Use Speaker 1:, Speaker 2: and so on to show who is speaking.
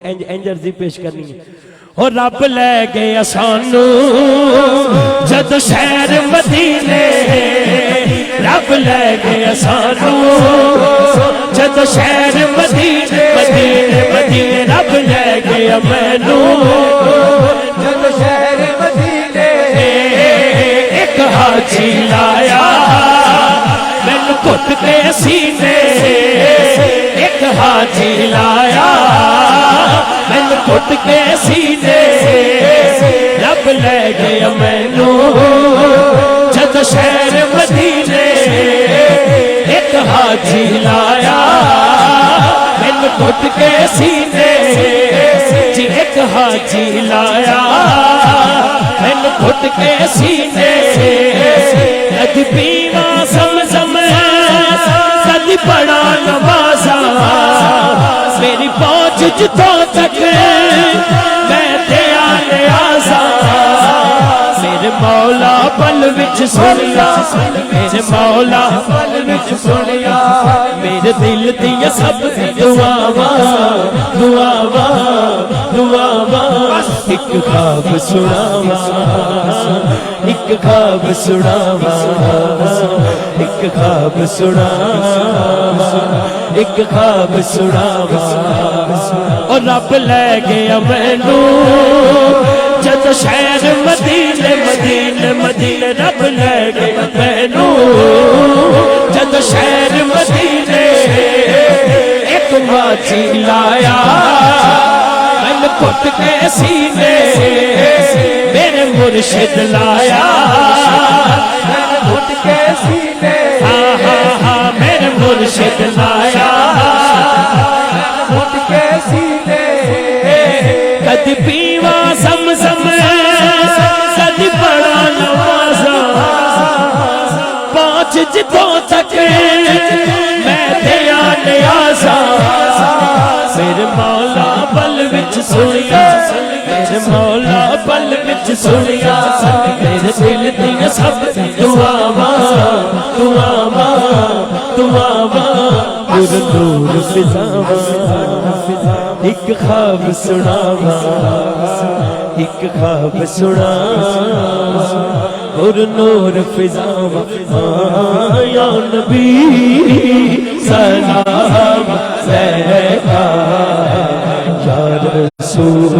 Speaker 1: انجرزی پیش کرنی ہے اور رب لے گیا سانو جد شہر مدینے رب لے گیا سانو جد شہر مدینے مدینے مدینے رب لے گیا مینو
Speaker 2: جد شہر مدینے
Speaker 1: ایک حاجی لایا مینو کٹ کے سینے ایک حاجی لایا مینو کٹ کے سینے رب لے گیا مینو جد شہر مدینے ایک حاجی لایا مینو کٹ کے سینے جی ایک حاجی لایا مینو کٹ کے سینے کدی پیوا زمزم کدی پڑھا نمازاں میری پہنچ جتوں تک میں دیا نیازاں میرے مولا پل وچ سنیا میرے مولا پل وچ سنیا میرے دل دیا سب دعاواں دعاواں دعاواں ایک خواب سناواں ایک خواب سناواں ایک خواب سناواں ایک خواب سناواں اور رب لے گیا مینو جد شہر مدینے مدینے مدینے رب لے گیا مینو جد شہر مدینے ایک حاجی لایا مینو کٹ کے سینے میرے مرشد لایا
Speaker 2: مینو کٹ کے سینے
Speaker 1: ہاں ہاں ہاں میرے مرشد لایا
Speaker 2: کٹ کے سینے
Speaker 1: کدی پیوا زمزم کدی پڑھا نمازاں پہنچ جتوں تک میں دیا نیازاں میرے مولا پل وچ سنیا میرے مولا پل وچ سنیا میرے دل دیا سب دعاواں دعاواں دعاواں پر نور فضاواں ایک خواب سناواں ایک خواب سناواں پر نور فضاواں یا نبی سلام علیکہ یا رسول